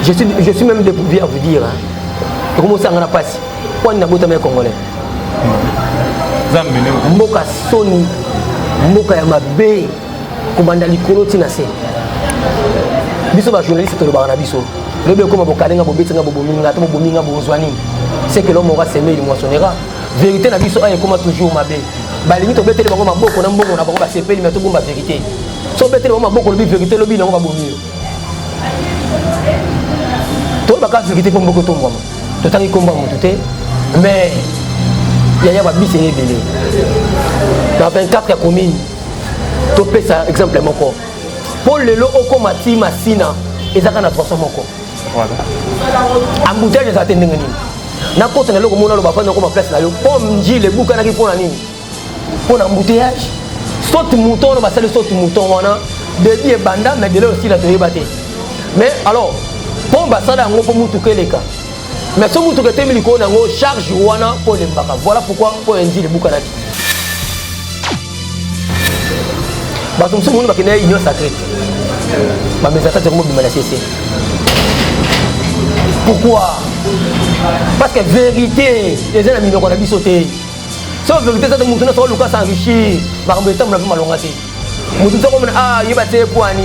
Je suis même dépourvu à vous dire. Comment ça n'a pas si on n'a pas de Congolais. Mboka Soni, Mboka Yamabe, commandant Likolo Tinase. Biso ba journaliste to le banabiso. Le bien comme Bokalenga Bobetinga Bobominga, Bobominga Bozwani. C'est que l'homme aura s'aimé, il moissonnera. Vérité na biso ay comme toujours Mabé. Ba limite obete le bango maboko na mbongo na bango ba CP mais to bomba vérité. So obete le bango maboko le vérité le bi na ba bomio. To ba ka vérité pour mboko to mboma. To tangi komba mututé mais Yaya va bis et belé. Dans 24 communes. To pesa exemple moko. Pour le lot au comati masina ezaka na 300 moko. Voilà. Embouteillage za tendengani. Na kota na loko mona lo bafana ko ma place na yo. Pomme njile buka na ki pona nini? Pour l'embouteillage, saute mouton, on va saluer saute mouton, depuis et banda, mais de là aussi la théorie battée. Mais alors, pour ça, on peut moutuker les cas. Mais si vous moutuker les cas, on charge wana pour les baka. Voilà pourquoi pour indiquer les boucanaki. Parce que nous avons une union sacrée. Mais ça, c'est comment vous cessé. Pourquoi? Parce que vérité, les amis n'ont pas sauté. Si la vérité, c'est que nous avons Lucas s'enrichir, nous avons été malongati. Nous avons dit, il va te pour ani,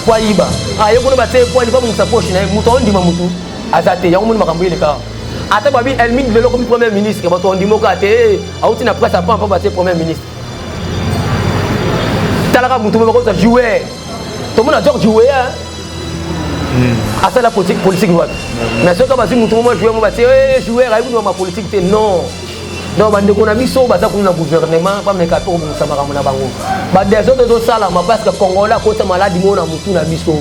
pour iba. Il va te pour ani, comme nous s'approche, nous avons dit Mamoutou, Azate, il y a un monde qui a le cas. Après, Babi, elle mine le comme premier ministre, quand on dit Mokate, à outil n'a pas sa femme pour passer premier ministre. Talaka Moutou, on jouer. Tout le monde a déjà joué. À ça, la politique, mais ce que je dis, Moutou, moi, jouer, moi, jouer, ma politique, non. Donc, on a mis ça dans le gouvernement, pas mes capteurs, ça m'a ramené à Bango. Des autres salles, parce que Congolais, quand c'est malade, ils ont mis ça.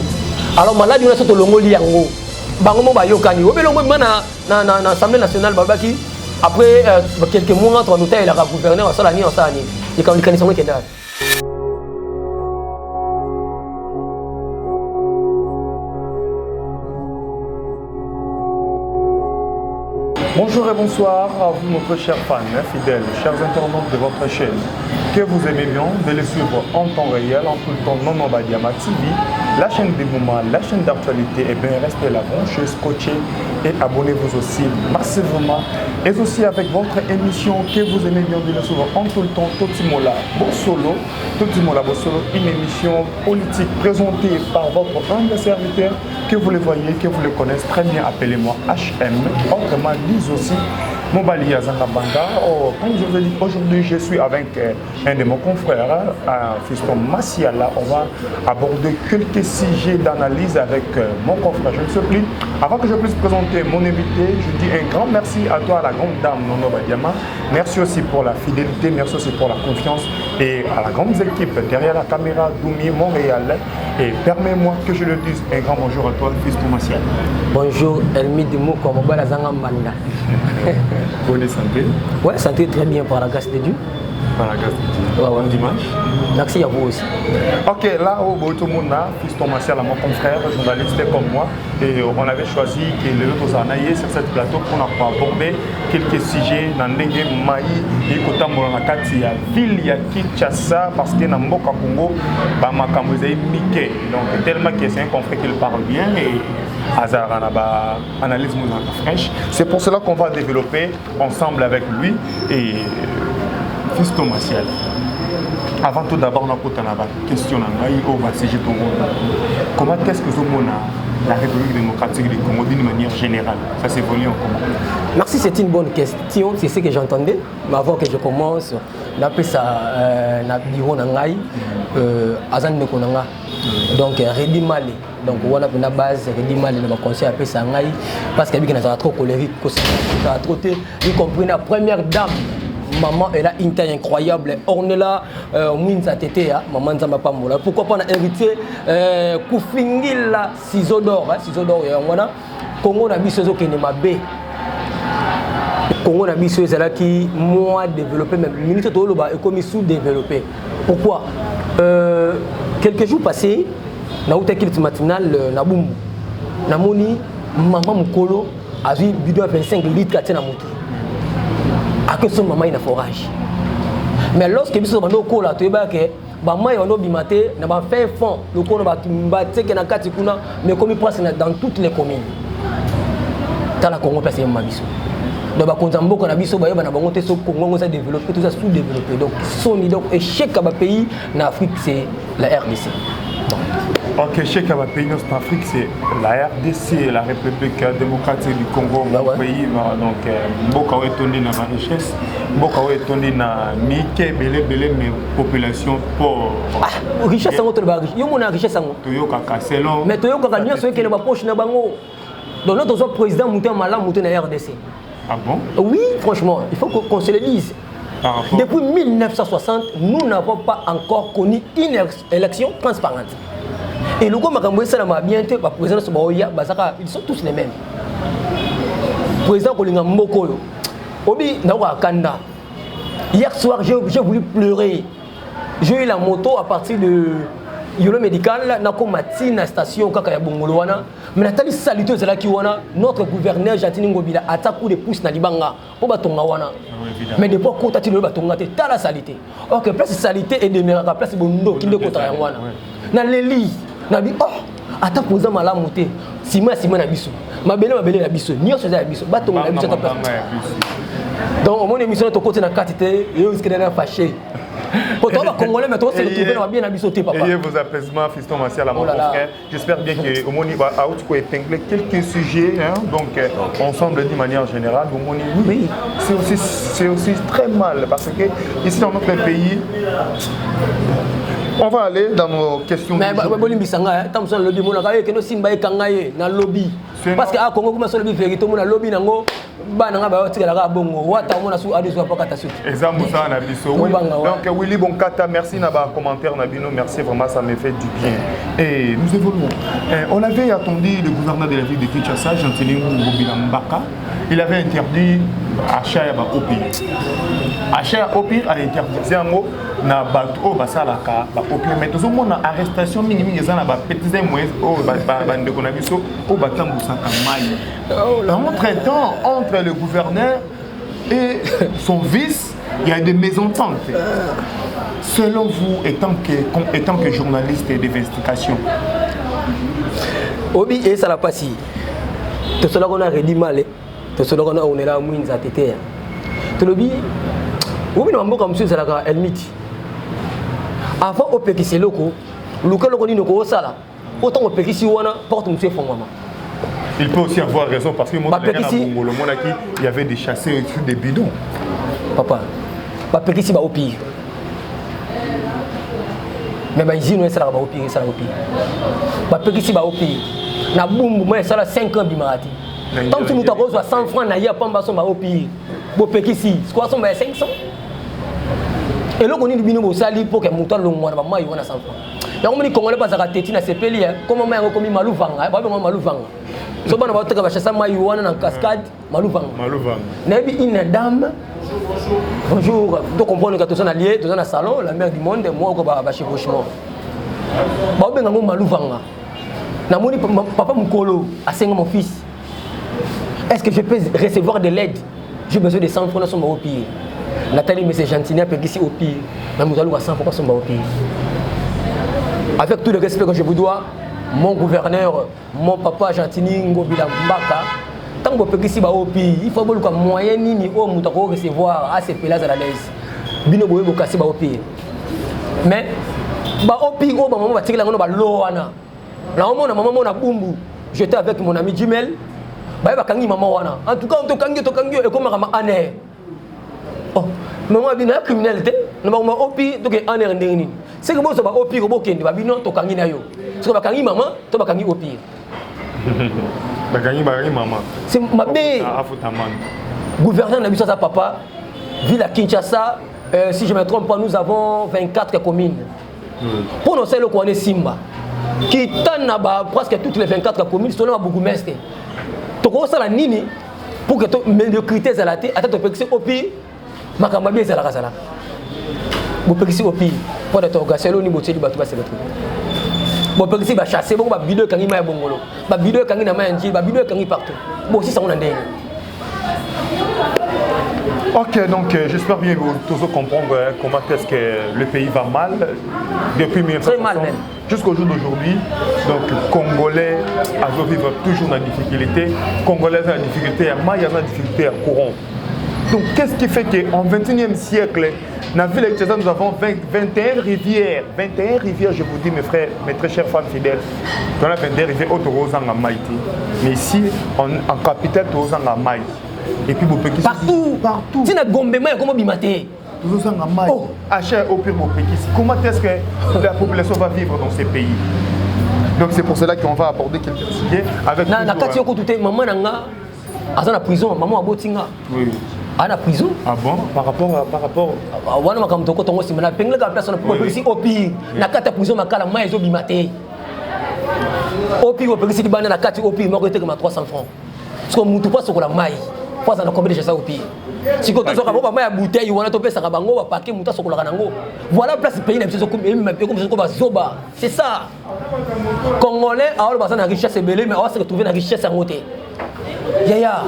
Alors, malade, ils ont mis le Moli Yango. Bango, bah, Yokani. Au Belongo, dans l'Assemblée nationale, Babaki, après quelques mois, entre nous, il a gouverné en Salani, en Salani. Et quand il y a Bonjour et bonsoir à vous, notre chers fans, fidèles, chers internautes de votre chaîne. Que vous aimez bien de les suivre en temps réel, en tout le temps, non Badiama TV, la chaîne des moments, la chaîne d'actualité. Et bien, restez là, branchez, scotchez et abonnez-vous aussi massivement. Et aussi avec votre émission que vous aimez bien de les suivre en tout le temps, Totimola Bossolo, une émission politique présentée par votre humble serviteur, que vous le voyez, que vous le connaissez très bien, appelez-moi HM, autrement dit aussi Mobali Azangabanga. Comme je vous ai dit, aujourd'hui je suis avec un de mes confrères, Fiston Massiala. On va aborder quelques sujets d'analyse avec mon confrère. Je ne sais plus. Avant que je puisse présenter mon invité, je dis un grand merci à toi, la grande dame Nono Badiama. Merci aussi pour la fidélité, merci aussi pour la confiance et à la grande équipe derrière la caméra Doumi Montréal. Et permets-moi que je le dise, un grand bonjour à toi, Fiston Massiala. Bonjour, Elmi Dimo, comme Balazangambanda. Bonne santé. Ouais, santé très bien par la grâce de Dieu. Par la grâce de Dieu. Ouais, ouais. Dimanche. Merci à vous aussi. Ok, là au Botomona, Fiston Massiala, mon confrère, journaliste comme moi, et on avait choisi que le Tozanaye sur cette plateau pour aborder quelques sujets dans Ndenge Maï et Kotambola Nakati à ville ya Kinshasa parce que dans Mboka Congo, Bamakambo est Mickey. Donc tellement que c'est un confrère qu'il parle bien et Azarana analyse fraîche. C'est pour cela qu'on va développer ensemble avec lui et Fiston Massiala. Avant tout d'abord, on a une question comment est-ce que la République démocratique du Congo d'une manière générale, ça s'évolue en comment? Merci, c'est une bonne question, c'est ce que j'entendais. Mais avant que je commence, d'après ça, donc Redi Mali. Donc on a une base Redi Mali dans conseil après ça parce qu'elle est trop colérique, ça a trop été, y compris la première dame. Maman, elle a une taille incroyable. On est là, Mouinza Tété, maman Nzamba Pamola. Pourquoi pas on a hérité Koufingila, ciseaux d'or, ciseaux d'or, Congo n'a pas besoin de Mabé. Congo n'a pas besoin qui moins développé, même l'unité de l'Oba est comme sous-développé. Pourquoi quelques jours passés, dans une équipe matinale, Naboumou, Namoni, maman Mukolo a vu bidon 25 litres à Tienamoto. À que son maman il a forage. Mais lorsque nous sommes au cours là, tu vois que maman on a bimaté, n'a pas fait fond. Le cours va battre que na katikuna, mais comme il passe dans toutes les communes. Dans la Congo, place Mabiso. Donc, Bakonzambo, on a biso, bah, na bango te so Congo, ça développé, tout ça sous-développé. Donc, son échec à pays en Afrique, c'est la RDC. Ok, échec à pays en Afrique, c'est la RDC, la République démocratique du Congo, mon pays. Donc, beaucoup est tourné dans la richesse, beaucoup est tourné dans Mickey, belé, mais population pauvre. Ah, richesse, c'est notre bagage. Yo, mon richesse, c'est Toyo Kaka, c'est long. Mais Toyo Kaka, nous sommes qui est poche na bango. Donc, notre président Mouté Malam, Mouté na RDC. Ah bon? Oui, franchement, il faut qu'on se le dise. Depuis 1960, nous n'avons pas encore connu une élection transparente. Et le gouvernement Makambo bientôt, le président Sobaoya, ils sont tous les mêmes. Le président Kolinga Mbokoyo, Obi Nawa Kanda. Hier soir, j'ai voulu pleurer. J'ai eu la moto à partir de Yolo Médical, Nakomati, na station Kakaya Bongoloana. Mais Nathalie Salito, c'est là qui wana notre gouverneur Jatini Ngobila attaque coup de pouce na Libanga pour batonga wana. Mais depuis quand tu le batonga te ta la salité. OK, place salité et demeure la place bondo qui ne kota wana. Na leli na bi oh ata poza malamu te. Sima na biso. Mabele na biso. Nyonso za biso. Batonga na biso ta place. Donc au moins émission to côté na katité et on se na fâché. Pour toi, Congolais, mais toi, c'est le trouver dans bien habitué, papa. Ayez vos apaisements, fiston Martial, à mon frère. J'espère bien qu'au Moni va épingler quelques sujets, hein, donc ensemble d'une manière générale. Oui, c'est aussi très mal parce que ici dans notre pays, on va aller dans nos questions. Mais lobby. Parce que à Congo, comment ça le fait tout le monde lobby nango, bananga ba tika la bongo, wata mona su adu so pakata suite. Exemple ça na biso. Donc Willy Bonkata, merci na ba commentaire na bino, merci vraiment ça me fait du bien. Et nous évoluons. On avait attendu le gouverneur de la ville de Kinshasa, Jean-Thélie Ngobila Mbaka, il avait interdit achat ya ba opi. Achat opi a interdit yango na bato basalaka ba opi, mais tout monde na arrestation minimum eza na ba petits moyens ba ndeko na biso o batambusa. Entre-temps, entre le gouverneur et son vice, il y a des mésententes. Selon vous, étant que journaliste d'investigation, Obi et ça l'a passé. Tout cela qu'on a rédit mal, tout cela qu'on a on est là moins à téter. Tout le bi, Obi n'a pas comme ça la elmiti. Avant au pays c'est locaux, local on dit nous au sala. Autant au pays si on a porte monsieur fond maman. Il peut aussi avoir raison parce que moi, il y avait des chasseurs sur des bidons. Papa, Papa ici va au pire. Mais ici nous ça va au pire, ça va au pire. Papa ici va au pire. Na boum moi ça 5 ans bimarati. Tant que nous t'avons 100 francs na ya pamba son va au pire. Bo peki ici, quoi son 500. Et là on dit bino bo sali pour que montant le mois maman il va 100 francs. Ya on dit congolais pas za teti na sepeli comment moi on commis malou vanga, ba malou vanga. So bana ba toka ba chassa mayuana na cascade maluvanga. Nabi une dame. Bonjour, donc comprendre que tous on allié, tous on a salon, la mère du monde, moi ko ba chevauchement. Ba benga ngo maluvanga. Na moni papa mukolo a 5 mon fils. Est-ce que je peux recevoir de l'aide? J'ai besoin de 100 francs sur mon pays. Nathalie mais c'est gentil, n'a pas ici au pays. Mais nous allons à 100 francs sur mon pays. Avec tout le respect que je vous dois, mon gouverneur, mon papa Jantini Ngobila Mbaka, tant que vous ici au pays, il faut que vous moyen ni au moutako recevoir à ces pélas à la l'aise. Bino boye bo kasi ba au pays. Mais ba au pays au maman va tirer la ngono ba loana. La maman na bumbu. J'étais avec mon ami Jimel. Ba ba kangi maman wana. En tout cas on to kangi et comme ma année. Oh, maman bina criminalité. Na ba au pays to ke année ndeni. C'est que bon ça va au pays ko kendi ba bino to kangi na yo. C'est que ba kangi maman to ba kangi au pays. Ba kangi maman. C'est ma bé. Gouverneur na biso sa papa. Ville à Kinshasa, si je ne me trompe pas, nous avons 24 communes. Pour nous, c'est le coin de Simba. Qui est presque toutes les 24 communes, c'est un bourgmestre. Donc, on a nini pour que le critère soit là, attends, tu peux au pire, ma camarade est là. Vous pouvez au pire, pour être organisé, au niveau de la bâtiment, c'est le truc. Vous pouvez chasser, vous pouvez vidéo quand il y a un bongolo, vous pouvez vidéo quand il y a un vidéo quand il y a partout. Bon, si ça on a Ok, donc j'espère bien que vous tous comprendre comment est-ce que le pays va mal depuis 1960 jusqu'au jour d'aujourd'hui. Donc, Congolais vivent toujours dans la difficulté. Congolais ont la difficulté à maille, ont la difficulté à courant. Donc, qu'est-ce qui fait qu'en 21e siècle, dans la ville de Kinshasa, nous avons 21 rivières. 21 rivières, je vous dis, mes frères, mes très chers fans fidèles. Dans la 21 rivières, autour de Maïti. Mais ici, en capitale, autour de Maïti. Et puis, partout. Si on Gombe, comment bimaté? Toujours en Maïti. Au pire, comment est-ce que la population va vivre dans ces pays? Donc, c'est pour cela qu'on va aborder quelques sujets avec. Maman nanga, à la prison, maman a botinga. Oui. À la prison. Ah bon? Par rapport. Wana makamto ko tongo simana pengle ka place na polisi opi na kata prison makala ma ezo bimate. Opi o polisi di bana na kati opi moko te comme 300 francs. Parce que mutu pas sokola mai. Pas na combien de ça opi. Si ko to soka ba mai ya bouteille wana to pesa ka bango ba paquet muta sokola kanango. Voilà place pays na biso ko ba zoba. C'est ça. Congolais a ba na richesse belé mais on se retrouver na richesse en côté. Yaya,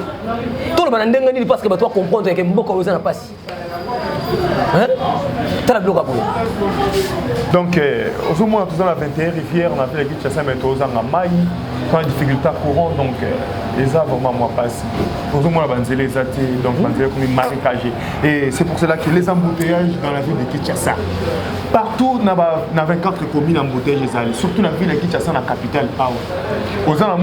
tout le monde a dit parce que tu dois comprendre que beaucoup de gens n'ont pas si. Hein? Tu as le bloc à bouger. Donc, au moins, nous avons 21 rivières, on a fait les Kinshasa, mais nous avons maille, on a des difficultés à courant, donc les arbres, moi, pas si. Au moins, on a les athées, donc on a comme marécagé. Et c'est pour cela que les embouteillages dans la ville de Kinshasa, partout, on a 24 communes embouteillages, surtout dans la ville de Kinshasa, la capitale. Aux gens,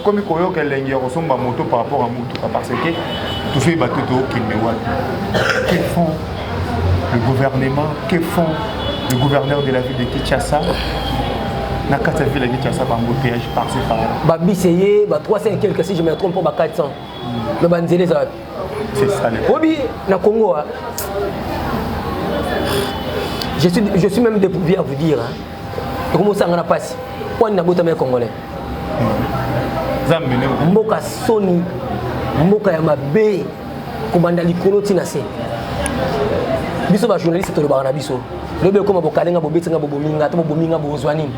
comme il y a des moto par rapport à Moutouka, parce que tout fait battu au Kinéouad. Que font le gouvernement, que font le gouverneur de la ville de Kinshasa? Dans la ville de Kinshasa, embouteillage par-ci par-là. Babiseye, 300 et quelques, si je me trompe pas, 400. Le Banzélé, ça va. C'est ça. Oui, dans le Congo, je suis même dépourvu à vous dire. Comment ça, on a passé? Pourquoi on a beau tamé congolais? Mboka Sony, Mboka Yamabe, Komanda Likolo Tinase. Biso ba journaliste to le barana biso. Le be comme bokalenga bobetinga bobominga to bobominga bozwani.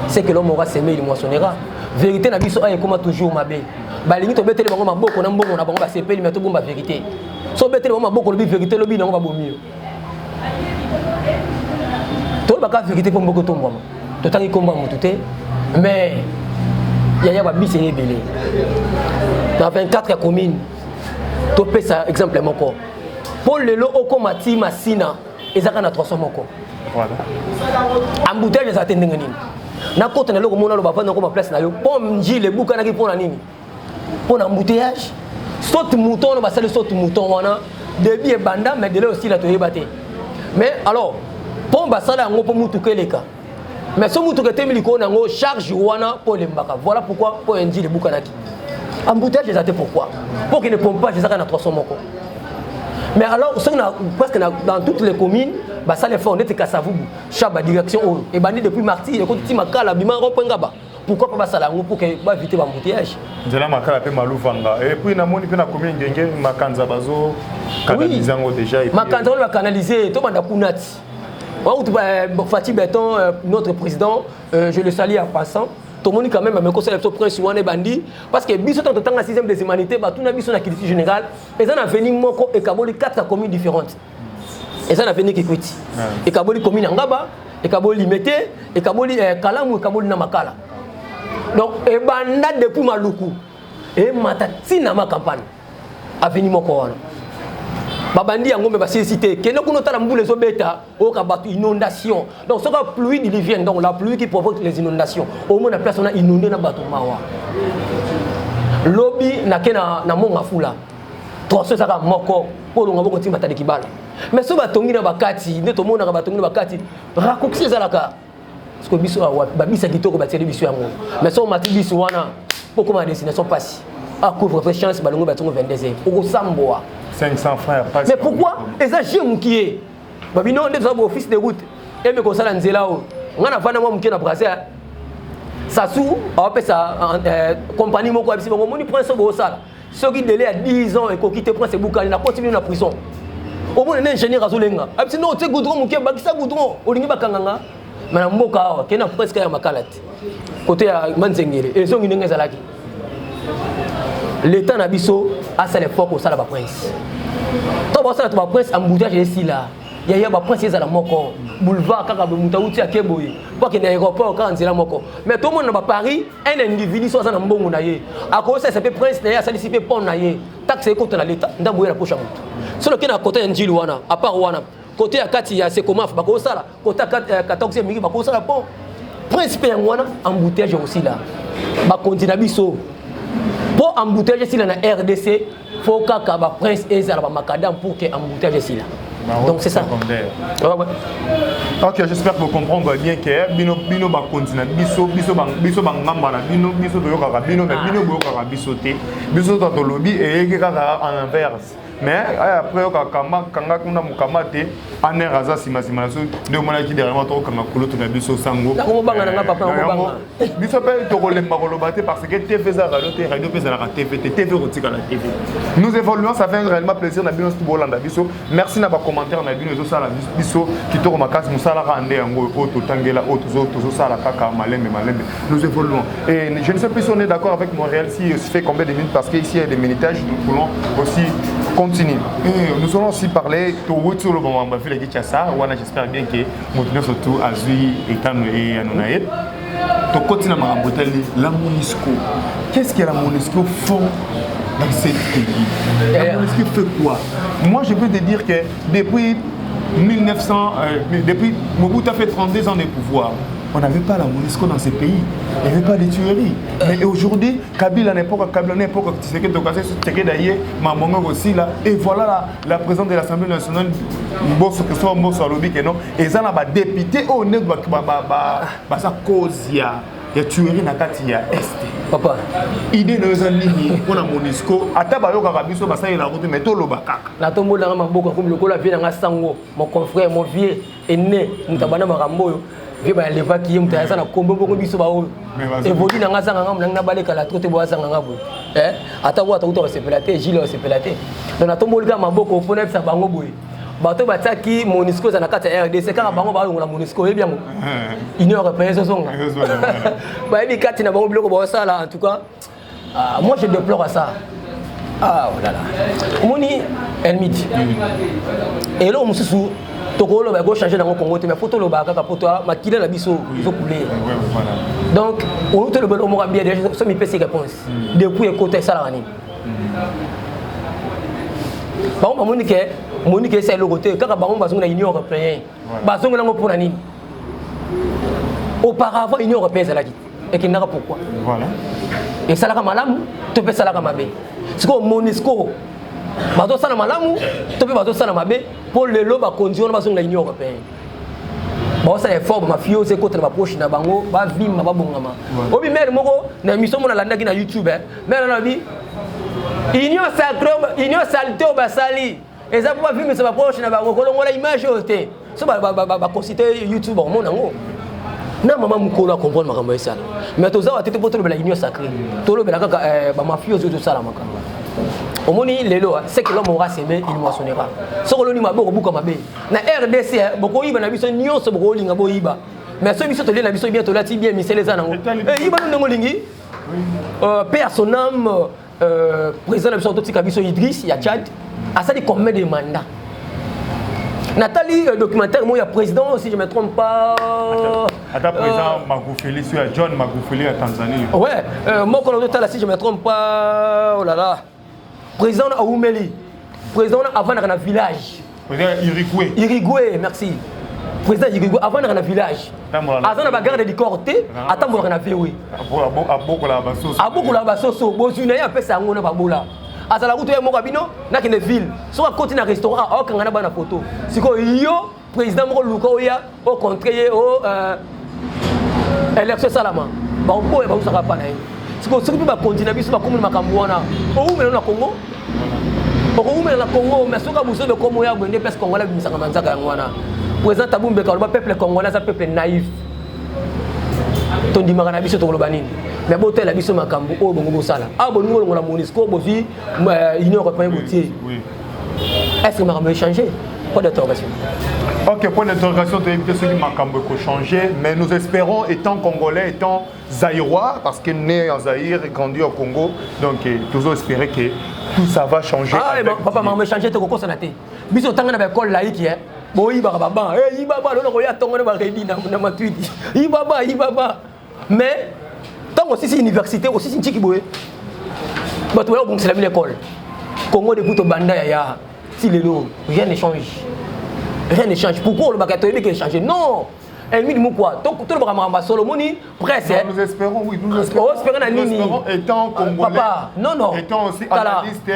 C'est que l'homme aura semé il moissonnera. Vérité na biso ay comme toujours mabe. Balingi to betele bango maboko na mbongo na bango ba sepeli mais to bomba vérité. So betele bango maboko lobi vérité lobi na ba bomio. To ba ka vérité ko mboko to mboma. To tangi komba mututé mais yaya ba bise ebele. Dans 24 communes. To pesa exemple moko. Pour le lot au mati masina ezaka na 300 moko. Voilà. Embouteillage za tendenge nini. Na côté na loko mona lo bavanda ko ma place na yo. Pom njile buka na ki pona nini. Pour embouteillage. Saute mouton no basale saute mouton wana débit et banda mais de là aussi la to yebate. Mais alors pom basala ngo po mutu keleka. Mais ce mutu ke temili ko na ngo charge wana pour le mbaka. Voilà pourquoi pour njile buka na ki. Embouteillage za te pourquoi? Pour qu'il ne pompe pas ezaka na 300 moko. Mais alors, parce que dans toutes les communes, ça les fait, on est Kassavubu, chaque direction, et bandit depuis Marty, et quand tu m'as calé, pourquoi pas ça là pour éviter l'embouteillage? Je l'ai marqué la paix Maloufanga. Et puis, on a mon commune de Makanza Bazo, canalisé déjà. Makanza, on va canaliser, tout le monde a Pounati. Fatih Béton, notre président, je le salue en passant. Tout le monde quand même me conseille le prince Ouane Bandi parce que biso tant que la 6e des humanités bah tout na biso na culture générale et ça na venu moko et kaboli 4 communes différentes et ça na venu Kikwiti et kaboli commune Ngaba et kaboli Limete et kaboli Kalamu et kaboli Namakala donc et banda depuis Maluku et matati na ma campagne a venu moko wana babandi yango me basicité que nous connaissons la mboule zobeta au kabatu inondation donc ce que pluie diluvienne donc la pluie qui provoque les inondations au moins la place on a inondé na bato mawa lobby na kena na monga fula 300 saka moko pour longa boko timba tali kibala mais so batongi na bakati ne to mona ka batongi na bakati rakoksi zalaka parce que biso ba bisa kitoko bateli biso yango mais so mati biso wana pour comment destination passe à couvre chance balongo batongo 22h au samboa 500 frères. Mais pourquoi? Et ça, j'ai un qui est. Babino, on est dans office de route. Et me concerne en Zélao. On a fait un moment qui est brassé. Ça sous, on appelle ça compagnie mon quoi. Si on prend ça au sale. Ceux qui délai à 10 ans et qui quittent prendre ces boucans, il a continué dans la prison. Au moins, un ingénieur à Zolenga. Et non, tu sais, Goudron, qui est ça Goudron, au Lingi Bakanganga. Mais on a qui est presque à Makalat. Côté à Manzengere. Et ils ont une Zalaki. L'État n'a biso. ça les fort ça la prince to ça la prince embouteillage ici là il y a ba prince za la moko boulevard kaka be mutauti akeboyi pour que l'aéroport quand nzela moko mais tout le monde na Paris un individu soit na mbongo na ye ako ça peut prince na ya ça disipe pont na ye taxe ko na l'état ndambo ya poche mutu solo que na côté njili wana à part wana côté ya kati ya c'est comment ba ko sala côté 14e mingi ba ko sala pont principe wana embouteillage aussi là ba continue biso pour embouteillage ici là na RDC faut kaka ba prince ezala ba makadam pour que embouteillage ici là. Donc c'est ça. Ouais, ouais. Ok, j'espère que vous comprenez bien que bino ba continue biso bangamba na biso to yoka bino mais bino boyoka biso te biso to lobby et kaka en inverse. Mais après kanga kuna mukamate aner aza sima so de mona ki derrière to kanga kulo to na biso sango ko banga na papa ko banga biso pe to ko lemba ko lobate parce que TV za radio pe za la TV rotika la TV nous évoluons, ça fait réellement plaisir na bino bolanda biso merci na ba commentaire na bino zo sala biso ki to ko makasi musala ka ande yango to tangela to sala kaka malembe nous évoluons et je ne sais plus si on est d'accord avec Montréal si fait combien de minutes parce que ici il y a des minutages nous voulons aussi continue. Et nous allons aussi parler de sur le moment j'espère bien que nous surtout Azui et Anonaïd. To continue la MONUSCO. Qu'est-ce que la MONUSCO fait dans cette pays? La MONUSCO fait quoi? Moi je peux te dire que depuis depuis Mobutu a fait 32 ans de pouvoir. On n'avait pas la MONUSCO dans ces pays. Il n'y avait pas de tueries. Mais aujourd'hui, Kabila n'importe Tshisekedi d'ailleurs, Mamongo aussi là. Et voilà la présidente de l'Assemblée nationale, Mbosso Alobi, et ça n'a pas député au nez de sa cause. Il y a tuerie dans le Est. Papa. Idée de ligne pour la MONUSCO. Atabayo Karabiso, ça y est la route, mais tout le bac. La tombe dans ma boca, comme le cola vient dans sango, mon confrère, mon vieux, est né, nous t'abandons Marambo. Je vais aller voir qui est monté à la combo pour biso bao. Et voli na ngasa ngam na balé kala trote boisa ngabo. Atawa ta se pelaté, Gilles se pelaté. Donc na tombo lga maboko pour na sa bango boy. Bato bataki MONUSCO za na kata RDC kaka bango ba ngona MONUSCO e bien mo. Union européenne so songa. Ba bi kati na bango biloko ba sala en tout cas. Moi je déplore ça. Ah oh là là. Moni elmiti. Et là on se sou Tokolo va changer dans le Congo, mais photo le baka pour toi, ma kila la biso, il faut couler. Donc, on te le bon au bien déjà, ça me fait ces réponses. Depuis côté ça la Par exemple, Monique c'est le côté, quand on va sur l'Union européenne, bazon là pour l'année. Auparavant, l'Union européenne c'est la dit. Et qu'il n'a pas pourquoi. Voilà. Et ça la malam, tu fais ça la mabe. C'est comme MONUSCO. Bato sana malamu to pe bato sana mabe pour le loba condition ba songa l'Union européenne. Ba ça effort ba mafio c'est côté ba poche na bango ba vima ba bongama. Obi mère moko na mission mona landa ki na YouTube mère na bi Union sacrée Union saleté au basali. Et ça pas vima ça ba poche na bango ko longola image oté. So ba consulter YouTube ba mona ngo. Na maman mukolo comprendre makambo ça. Mais to za wa tete poto la Union sacrée. To lo bela kaka ba mafio zo to sala makamba. Au moni lelo c'est que l'homme aura semé il moissonnera soko ni mabo buka mabe na RDC boko yiba na biso nyonso boko linga bo yiba mais so biso to le na biso bien to lati bien misele za nango yiba ndongo lingi père son âme président de biso to tika biso Idriss ya Tchad a ça dit combien de mandats Nathalie documentaire moi il y a président si je me trompe pas attends président Magufuli sur John Magufuli à Tanzanie ouais moi quand on si je me trompe pas oh là là président à Oumeli, président avant dans le village. Président Irigoué, merci. Président Irigoué avant dans le village. Avant dans la garde du Corté, attends moi dans la oui. À beaucoup la basso. À beaucoup la basso, bon une a fait ça on a pas bola. À la route mo kabino na kene ville. So à côté na restaurant au kangana ba na photo. Siko yo président mo luka oya au contraire au élection salama. Ba on ba usaka pa na. Siko soki ba continuer biso ba komuna makambo wana. O umela na Congo. O umela na Congo mais soka buso be komo ya bwende parce Congolais bimisaka manzaka yango wana. Président Tabumbe ka ba peuple congolais ça peuple naïf. Tondi makana biso to koloba nini. Mais boté la biso makambo o bongo bosala. Ah bon ngolo ngona MONUSCO bozi Union européenne botier. Oui. Est-ce que makambo changer? Pas d'interrogation. Ok, point d'interrogation, tu as évité ceux qui m'ont changé, mais nous espérons, étant Congolais, étant zaïrois, parce que né en Zaïre et grandi au Congo. Donc, toujours espérer que tout ça va changer. Ah, papa, maman, changer tes cocos santé. Biso tanga na école laïque, hein. Bon, il va baba, il va baba, le roya tonga na barebi na ma tweet. Il va baba. Mais tant aussi c'est université, aussi c'est tiki boé. Bah toi, bon, c'est la l'école. Congo de Bouto Banda ya. Si les lots, rien ne change. Rien ne change. Pourquoi le bagato est changé? Non. Elle me dit quoi? Donc tout le monde Solomoni presse. Nous espérons, oui, nous espérons. Nous espérons étant congolais. Papa, non. Étant aussi analyste,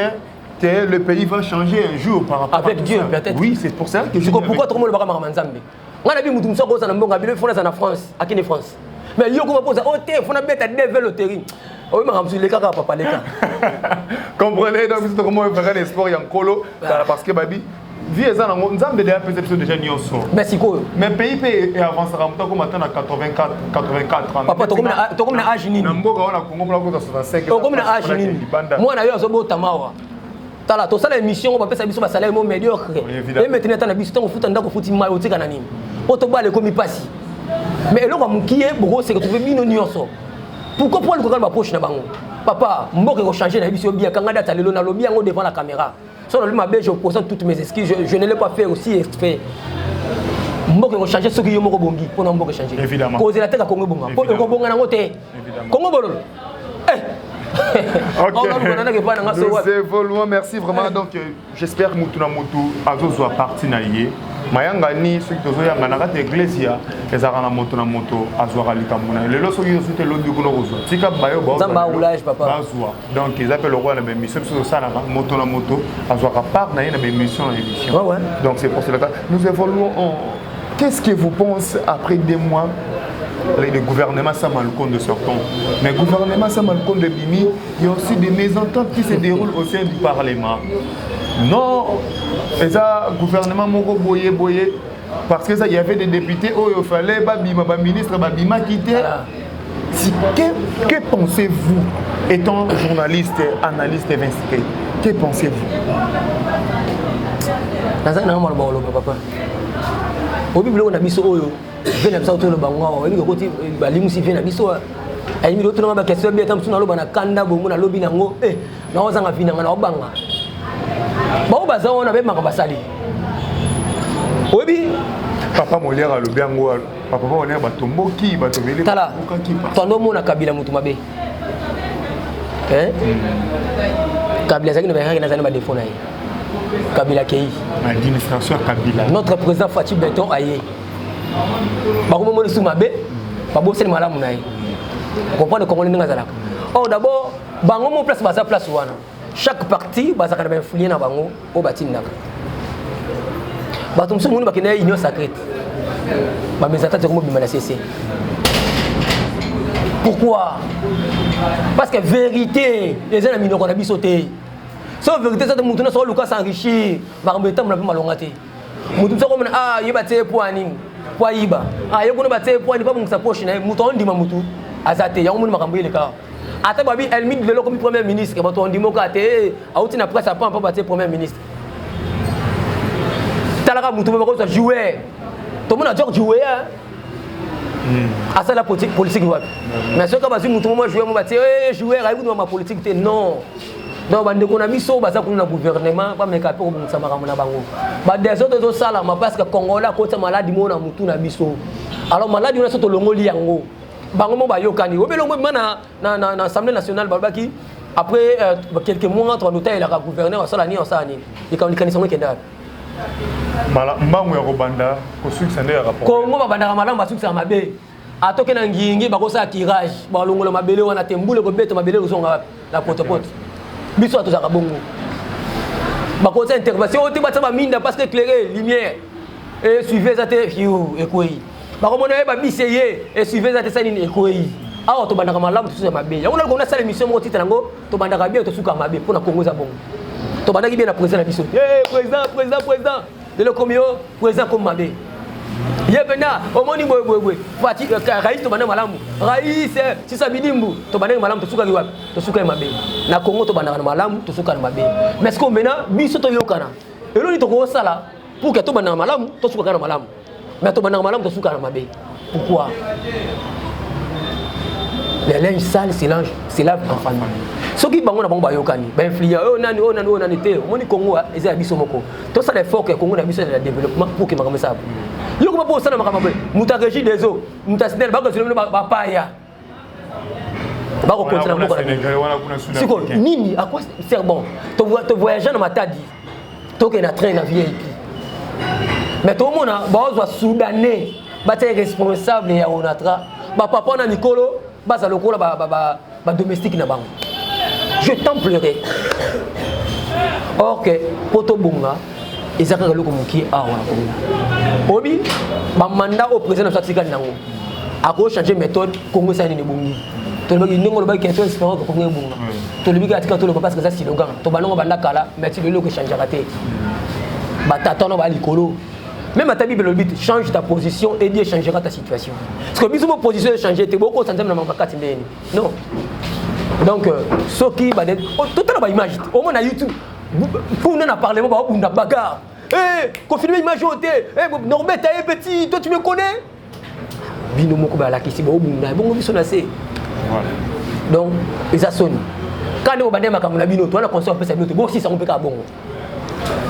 le pays va changer un jour par rapport avec Dieu peut-être. Oui, c'est pour ça que je comprends pourquoi tout le monde va ramener Nzambe. On a vu mutum soko za mbonga bile fona za na France, à qui France. Mais yo ko pose oh te fona beta devil au terrain. Oui, mais les gars, papa, les gars. Comprenez, donc, c'est comment on fait l'espoir, il y a un colo, parce que, babi, vie est en Nzambe déjà nyonso. Merci, quoi. Mais le pays peut avancer comme maintenant à 84 ans. Papa, tu as comme un âge nini. Namboka, on a Congo, on a 65 ans. Comme un âge nini. Moi, on a eu un zobo tamawa. Tala, tu as la émission, on va faire ça, salaire médiocre. Et maintenant, tu as vu, on fout un dako, fout un maillot, tu as un anime. On te bat les commis passi. Mais là, on va mouiller, c'est que tu veux bien nyonso. Pourquoi pour le gouvernement poche na bango? Papa, moi que changer la vie bien quand date le na lobby en devant la caméra. Sur le mabé je présente toutes mes excuses, je ne l'ai pas fait aussi exprès. Moi que changer ce qui yo moko bongi pour na moko changer. Évidemment. Cause la tête à Congo bonga. Pour Congo bonga na ngote. Congo bololo. Ok. Nous évoluons, merci vraiment. Donc j'espère que Mutuna Mutu azozo parti na yé. Mayanga ni ceux qui sont yanga na kati iglesia ezaka na moto azwaka likamuna lelo soki osute londi kuno kozwa tika bayo zamba oulage papa bazwa donc ils appellent le roi na mission sur ça na moto azwaka part na na mission na émission ouais. Donc c'est pour cela que nous évoluons en qu'est-ce que vous pensez après 2 mois le gouvernement Samalcon de sortant mais le gouvernement Samalcon de Bimi il y a aussi des mésententes qui se déroulent au sein du Parlement. Non, et ça, gouvernement Moko boyé, parce que ça, il y avait des députés, oh, il fallait, ministre, Bima quitter. Que pensez-vous, étant journaliste, analyste, investigué, que pensez-vous? Dans un moment, papa. Au Bible, on a mis ça, on a mis ça autour de Bango, on a mis ça, Limusi vient à Bisso. Et il y a d'autres questions, bien comme ça, on a Kanda, on a lobby, on a vu, on a banga. Bon, on a même Marabasali. Oui, papa Molière a le bien, papa Molière a tombeau qui va te venir. Tala, ton nom a Kabila Moutumabe. Kabila Zaki ne va rien dans un défaut. Kabila Kei. L'administration Kabila. Notre président Fatih Beton Aye. Baromo Moni Soumabe, Babo Sel Malam Naï. Vous comprenez comment on est dans. Oh, d'abord, Bangomo place Baza place Wana. Chaque parti va s'accorder influer dans bango au bâtiment. Batum sou moun bakina union sacrée. Ba mes attaques comme bimana cessé. Pourquoi? Parce que vérité, les amis n'ont pas bisoté. Sans vérité ça de moutouna sur Lucas s'enrichir, ba mbeta mla malongate. Moutouna ça comme yibate pour aning, pour yiba. Yoko no bate pour ani pas mon sa poche na mouton ndima moutou. Azate ya moun makambo le cas. Ata babi elmi de l'eau comme premier ministre que bato ndimo kate auti na presse pas battre premier ministre. Talaka mutu ba ko jouer. Tout le monde a déjà joué hein. À ça la politique wapi. Mais ce que bazi mutu moi jouer moi battre jouer raïbu ma politique non. Donc bande ko na biso baza ko na gouvernement pas meka pe ko bungisa makambo na bango. Ba des autres sala ma parce que Congola ko ta maladi mo na mutu na biso. Alors maladi on a soto longoli yango. Bango ba yokani obelongo mana na assemblée nationale balbaki après quelques mois entre notaire et la gouverneur ça l'année ça année et quand les canissons qui est mala mbangu ya kobanda ko succès ya rapport Congo ba banda malamu ba succès mabe atoke na ngingi ba ko sa tirage ba longola mabele wana tembule ko beta mabele ko songa la potopoto biso ato za kabongo ba ko sa intervention ote ba minda parce que éclairer lumière et suivez ça te fiu et quoi ba ko mona ba biseye et suivez ça te ça ni ekoi awa to bandaka malamu to mabe ya ona ko na sala mission mo titana ngo to bandaka bien to suka mabe pona Congo za bongo to bandaki bien na président biso président de le comio président comme mabe yebena omoni boy fati rais to bandaka malamu rais si sabidimbu to bandaka malamu to suka liwa to suka mabe na Congo to bandaka malamu to suka mabe mais ce qu'on mena biso to yokana elo ni to ko sala pour que to bandaka malamu to suka kana malamu mais to bandaka malamu to suka mabe pourquoi les linges sales se lavent en famille. Ce qui bango na bango bayokani, ba influent nani te, moni Congo eza biso moko. Tout ça l'effort que Congo na biso de développement pour que makama ça. Yo ko ba ça na makama muta régie des eaux, muta sidel ba ko zelo ba paya. Ba ko continuer moko na. C'est quoi nini à quoi c'est bon. To voyager na matadi. To que na train na VIP. Mais tout le monde ba soudanais, ba te responsable ya onatra. Ba papa na Nicolo, ba za lokola ba domestique na bango. Je t'en pleurais. Or que poto bunga ezaka le komuki awa na obi ba mandat au président de Satika nango ako changer méthode Congo ça ni bungi to le ndingo lo ba question espérant que Congo bunga to le biga atika to le parce que ça si longa to banongo banda kala mais tu le ko changer raté ba tata no ba likolo même à ta bible le but change ta position et Dieu changera ta situation parce que biso mo position changer te beaucoup santam na makati ndeni non. Donc, ce qui va être tout à l'heure, image, au moins à YouTube, pour nous en parler, on a bagarre. Eh, confirmer image au thé, eh, Norbert, t'es petit, toi tu me connais? Bino moko ba la kisi ba obunda, bon biso na se. Donc, ils a sonné. Quand on va dire makamuna bino, toi la conscience peut s'être bon si ça on peut ka bon.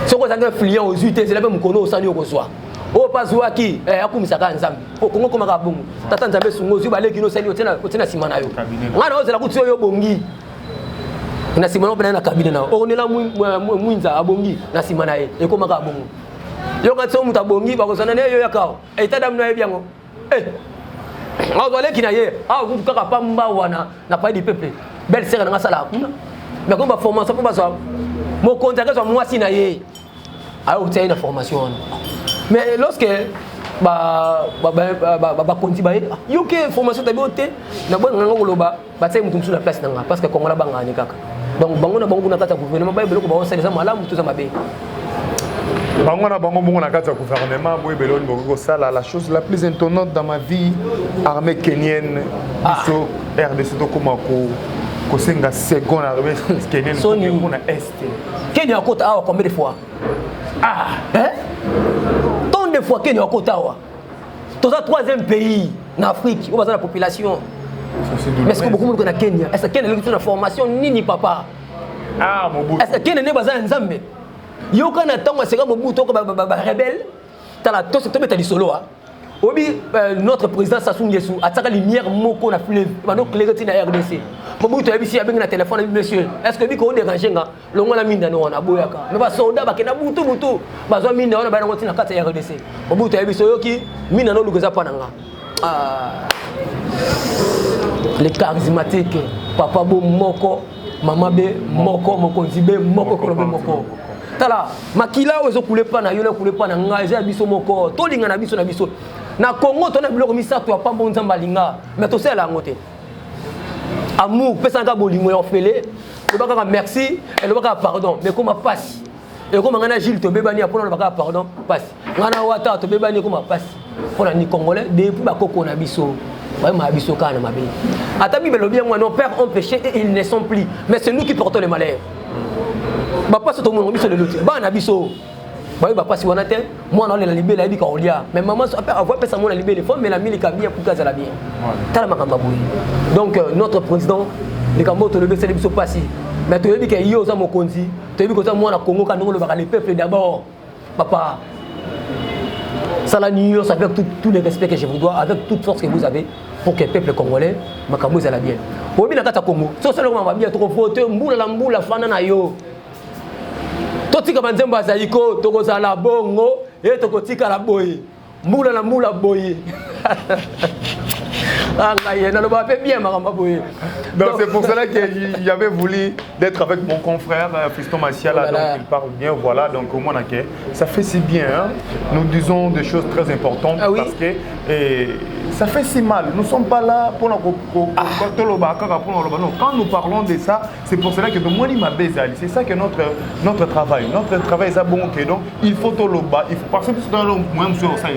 Ce qu'on a un client aux UT, c'est la même kono au sani au reçoit. Oh pas qui akumisaka nzambe kongo komaka bongo tata nzambe sungo zuba leki no sali otena simana yo ngana ozela kutso yo bongi na simana opena na kabine na onela mwinza abongi na simana ye ekomaka bongo yo katso muta bongi bakozana ne yo yakao etada mno yebiango leki na ye kaka pamba wana na pa di peuple belle sœur na sala kuna mais comme ba formation pour baso mo contacter so mwasi na ye ayo tsaye na formation. Mais lorsque konti ba yo ke formation ta beauté na bon nganga koloba ba tsay mutu sur la place nanga parce que Congo la banga ni kaka donc bango na bango na kata gouvernement ba beloko ba on sala malamu tout ça mabe bango na kata gouvernement boy beloni boko sala la chose la plus étonnante dans ma vie armée kenyenne biso RDC to komako ko senga seconde armée kenyenne pour na est Kenya kota awa combien de fois tant de fois Kenya kota awa c'est le troisième pays en Afrique où la population. Mais est-ce que beaucoup de gens Kenya est-ce que Kenya a une formation ni papa est-ce que Kenya n'est pas un Nzambe yo kana tango c'est comme Mobutu ko rebelle tala to c'est tomber solo obi notre président Sassou Nguesso ataka lumière moko na fleuve bano clarté na RDC Mobutu abisi abenga na téléphone monsieur est-ce que biko déranger nga longo la minda no na boyaka mais ba soldat ba kena butu bazwa minda wana ba na ngotina kata ya RDC Mobutu abisi yoki minda no lugoza pa nanga les charismatiques papa bo moko mama be moko nzibe moko kolobe moko tala makila ozo couler pa na yo na couler pa na nga eza biso moko to linga na biso na Congo to na biloko misato pa mbo nzamba linga mais to sela ngote amour pesa nga bolingo ya ofele le baka merci et le baka pardon mais comment passe et comme ngana Gilles to bebani apona le baka pardon passe ngana wata to bebani comment passe pour ni congolais depuis ba koko na biso vraiment biso kana mabe ata bible bien moi nos pères ont péché et ils ne sont plus mais c'est nous qui portons le malheur ba passe to mon biso de l'autre ba na biso ba passe wana te moi na la libé la bika olia mais maman après avoir pesa mon la libé les femmes mais la milika bien pour kaza la bien tala makamba boy donc notre président les kambo to le bese biso passi mais to yebi ke yo za mokonzi to yebi ko za moi na Congo ka ndongo le baka les peuples d'abord papa ça la nuance avec tout le respect que je vous dois avec toute force que vous avez pour que le peuple congolais makambo za la bien obi na kata Congo so solo mama bien to voter mbula fana na yo totika banzembo azayiko tokozala bongo et tokotika la boye mbula boye donc c'est pour cela que j'avais voulu d'être avec mon confrère Fiston Massiala, voilà. Donc il parle bien, voilà, donc au moins ça fait si bien, hein? Nous disons des choses très importantes parce que ça fait si mal, nous ne sommes pas là pour quand nous parlons de ça, c'est pour cela que c'est ça que notre travail est ça bon, okay, donc il faut toloba, il faut parce que c'est dans le moins sur ça,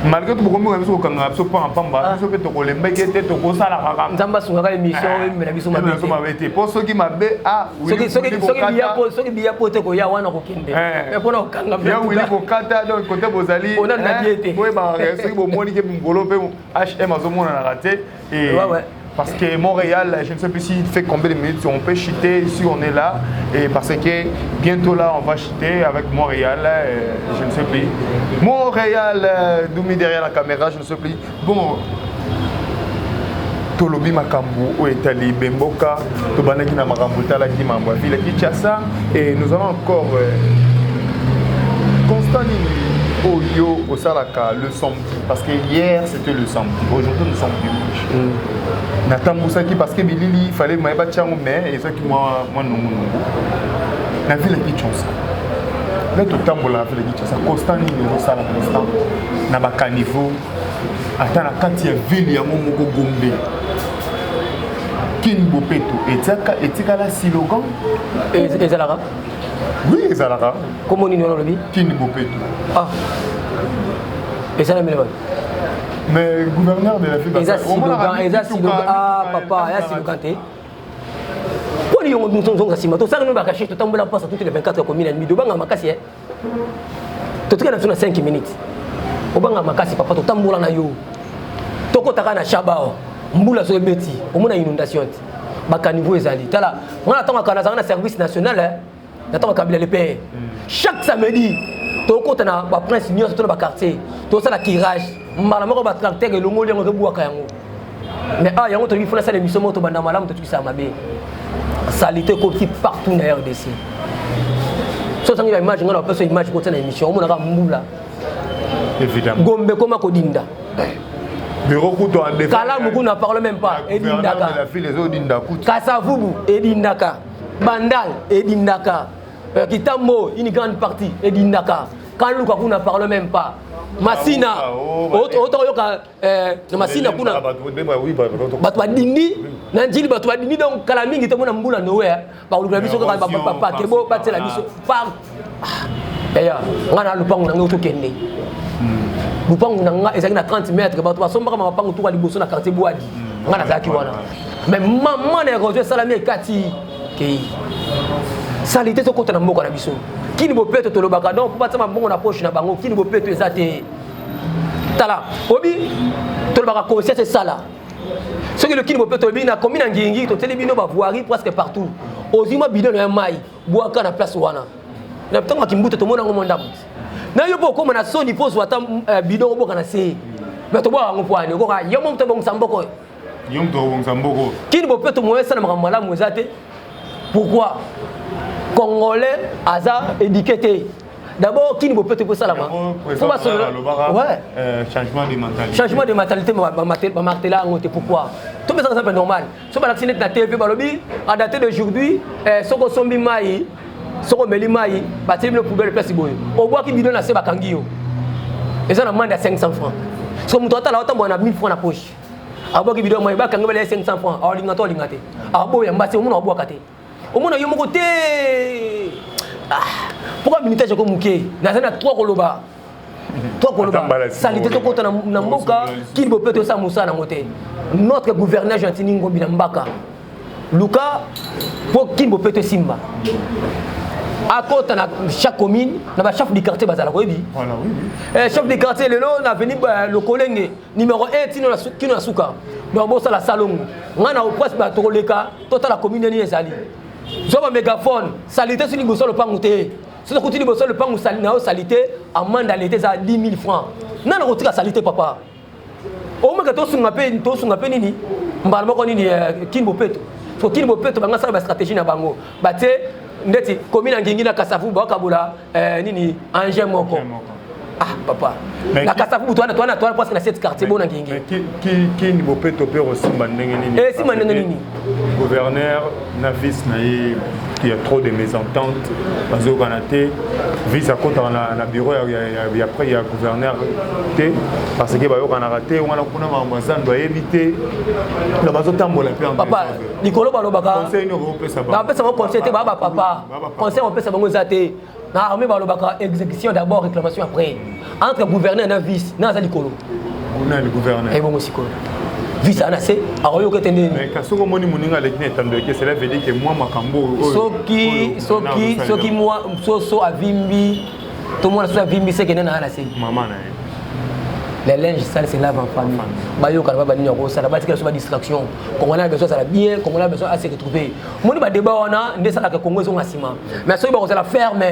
malgré tout beaucoup de choses comme ça pas en pamba ça peut te coller mais qui était au ça la kaka nzamba sunga émission mais la biso mabete pour ceux qui m'a bé ah ceux qui biya pote ko ya wana ko kinde mais pour na kanga ya wili ko kata donc côté bozali on a la diété oui bah ceux qui bo moni qui ngolo pe HM azomona na raté et parce que Montréal, je ne sais plus s'il fait combien de minutes, on peut chuter si on est là. Et parce que bientôt là, on va chuter avec Montréal, je ne sais plus. Montréal, Doumi derrière la caméra, je ne sais plus. Bon, Tolobi Makambu, Oetali, Bemboka, Tobanaki na Makambu, Talaki Mamba, Ville Kinshasa. Et nous avons encore Constant Oyo au Salaka, le samedi. Parce que hier c'était le samedi, aujourd'hui nous sommes dimanche. Nathan Moussaki parce que Bilili, il fallait que je me mais et ça qui moi non. La ville est Kinshasa. Là tout le temps la ville est Kinshasa. Constant au Salaka, constant. Na ba caniveau. Attends la quand il y a ville ya Momoko Gombe. Kin Bopeto et tika la slogan et Zalara. Oui, Zalara. Comment on y le dit? Kin Bopeto. Ah. Et ça, mais gouverneur de la ville, ah papa, il y a Siloganté. Pour les gens nous sommes assis, tout ça nous va cacher, tout le monde passe toutes les 24 communes et demi. De banga makasi, tout le monde a 5 minutes. Au banga makasi, papa, tout le monde a yo. Toko takana chabao, mbula sur le beti, au moins inondation. Bakaniveau ezali. Tala, on attend un service national, on attend un le paye. Chaque samedi. Toko tana ba prince nyos to na ba quartier to ça la tirage mala moko ba tracteur et longo lengo to buaka yango mais ah yango to bi fona ça l'émission moto banda malamu to tukisa mabe salité comme partout na RDC so sangi la image ngana peso image ko tana émission on na mbula évidemment Gombe koma ko dinda bureau kuto en défense kala muku na parle même pas edindaka la fille les autres dinda kuto Kasavubu edindaka Bandal edindaka Kitambo, une grande partie, et d'Indaka. Quand nous ne parle même pas. Massina, Massina, Batwa Dindi, Nandil Batwa Dindi, donc Kalaming est un boule à Noé, par le Graviso, papa, Kebo, Batte la mission, par. D'ailleurs, on a le pan, on a un autre Kende. Nous prenons 30 mètres, Batwa Sombra, on va pas autour à l'Ibosso, la quartier Boadi. On a la Zakiwana. Mais maman est rejoint Salamé Kati. Salité to kota na mboka na biso kini bopeto to lobaka donc pour batama bongo na poche na bango kini bopeto ezate tala obi to lobaka conscience sala ce que le kini bopeto bi na commune ngingi to tele bino ba voirie presque partout ozima bidon na mai boaka na place wana na tanga kimbuto to mona ngomo ndamu na yo boko na soni pose wata bidon boka na se mais to boka ngopwani ko ka yo mo to bongo samboko yo mo to bongo samboko kini bopeto mo esa na makambala mo ezate pourquoi Congolais, Aza, éduqué. D'abord, qui ne peut pas ça là-bas? Changement de mentalité. Changement de mentalité, pourquoi? Tout ça, c'est normal. Si on a la TV, à dater d'aujourd'hui, si on sombi maï, si on met les maï, bâtir le poubelle place boy. On voit qu'il bidonne à ces bakangio. Et ça, on demande à 500 francs. Si on doit là, on a 1000 francs dans la poche. Avant qu'il bidonne, on a 500 francs. Alors, l'ingato, l'ingaté. Alors, on a un bois caté. Au moins, il y a un côté. Pourquoi militaire je comme Mouké? Dans un 3 koloba. 3 koloba. Salité to kota na mboka, qui peut peut ça Moussa na moté. Notre gouverneur Gentini Ngombi na Mbaka. Luka pour qui peut peut Simba. À côté de chaque commune, na chef du quartier bazala ko bi. Voilà oui. Chef du quartier lelo na venu le Kolenge numéro 1 tino na suka. Donc bo ça la salon. Ngana au presque ba to leka total la commune ni ezali. Zoba mégaphone, salité sur le le pangouté. Si tu continues le pangou salité, amende à l'été à 10 000 francs. Non, on retire la salité, papa. Au moins que tu as un nini, mbalmo nini kinbo peto. Faut kinbo peto banga ça ba stratégie na bango. Ba te ndeti commune ngingi na Kasavu ba kabula nini Angers moko. Ah papa. La Kasavu toi parce que na cette quartier bon ngingi. Qui ni bopeto pe aussi mandenge nini. Eh si mandenge nini. Gouverneur Navis naïe il y a trop de mésententes bazo kanaté vice à contre na bureau il après il y a gouverneur T parce que bayo kana raté on a kuna mamazan doit éviter le bazo tambola pe en papa Nicolo balobaka conseil no pe ça ba pe ça conseil te baba papa conseil on peut ça bango zaté armée balobaka exécution d'abord, réclamation après. Entre gouverneur et vice, dans le colo. Le gouverneur. Et bon aussi colo. Vice à nasser, à royo que t'es mais quand on moni moninga avec n'est tant que cela veut dire que moi makambo. Soki moi so avimbi, tout le monde a avimbi c'est que n'est pas nasser. Maman. Les linges sales se lavent en famille. Bayo quand on va venir au ça, la base que soit distraction. Quand on a besoin ça la bien, quand on a besoin à se retrouver. Moi ni ba débat on a, ndé ça la Congo sont asima. Mais so ba on la ferme.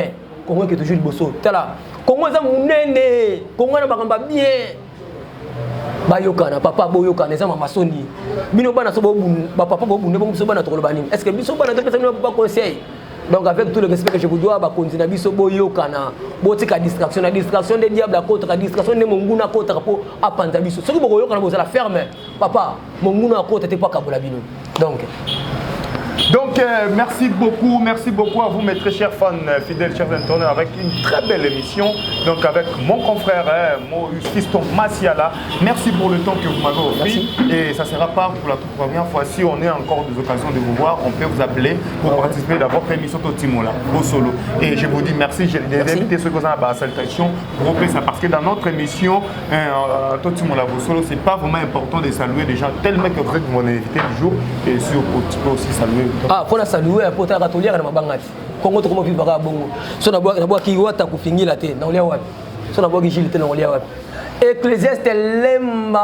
Congo qui est toujours le bosso. Tala. Congo ça munene. Congo na bakamba bien. Bayoka na papa boyoka na zama masoni. Bino bana so ba papa bo bunde bo so bana to bani. Est-ce que biso bana to pesa no pas conseil. Donc avec tout le respect que je vous dois, ba continuer biso boyoka na botika distraction, la distraction des diables à côté, la distraction de monguna côté pour apanta biso. Ce que boyoka na boza la ferme. Papa, monguna côté t'es pas kabola bino. Donc, merci beaucoup à vous mes très chers fans, fidèles, chers internautes, avec une très belle émission. Donc avec mon confrère, mon fiston Masiala. Merci pour le temps que vous m'avez offert. Et ça ne sera pas pour la toute première fois. Si on a encore des occasions de vous voir, on peut vous appeler pour participer à votre émission Totimola, vos solo. Et je vous dis merci. J'ai invité ceux qui ont la salutation pour ça parce que dans notre émission Totimola, vos solo, c'est pas vraiment important de saluer des gens tellement que vous êtes mon invité du jour. Et si tu peux aussi saluer. Ah, faut la saluer pour ta ratolière na mabangati. Kongo to comment vivre ba bongo. So na boa ki wata ku fingila te na olia wapi. So na boa ki jilite na olia wapi. Ecclésiaste est le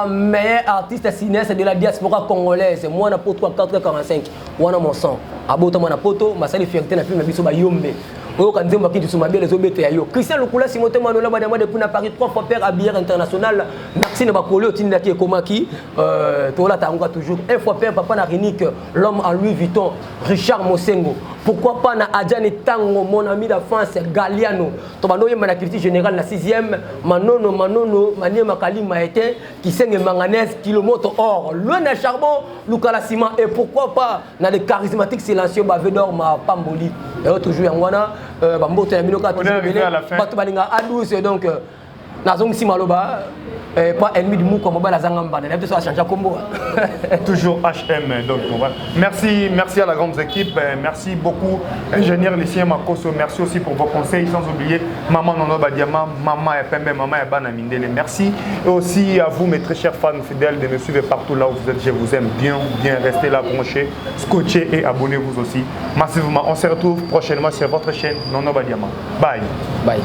meilleur artiste cinéaste de la diaspora congolaise. Moi na poto 445. Wana mon sang. Abota moi na poto, masali fierté na film na biso ba yombe. Oyo kanzemba ki tu mabele zo bete ayo. Christian Lukula Simote Manola ba demande pour na Paris 3 fois père habilleur international. Merci na ba kolo tinda ki komaki to la tanga toujours. Un fois père papa na Rinique, l'homme en Louis Vuitton, Richard Mosengo. Pourquoi pas na Adjane Tango, mon ami d'enfance Galiano. To bano yema na critique générale na 6e, Manono Manie Makali Maete qui saigne manganèse kilomètre or. Loin na charbon, Lukala Ciment et pourquoi pas na des charismatiques silencieux ba Vedor ma Pamboli. Et toujours Yangwana Bambote na binoka toujours belé. Bato balinga A12 donc nazong si maloba pas ennemi du mou comme la Zangamba. Il faut changer combo. Toujours HM. Donc, merci à la grande équipe. Merci beaucoup, ingénieur Lucien Makoso. Merci aussi pour vos conseils. Sans oublier Maman Nono Badiama, Maman Epembe, Maman Ebana Mindele. Merci. Et aussi à vous, mes très chers fans fidèles, de me suivre partout là où vous êtes. Je vous aime bien. Restez là, branchés, scotchés et abonnez-vous aussi massivement. On se retrouve prochainement sur votre chaîne Nono Badiama. Bye. Bye.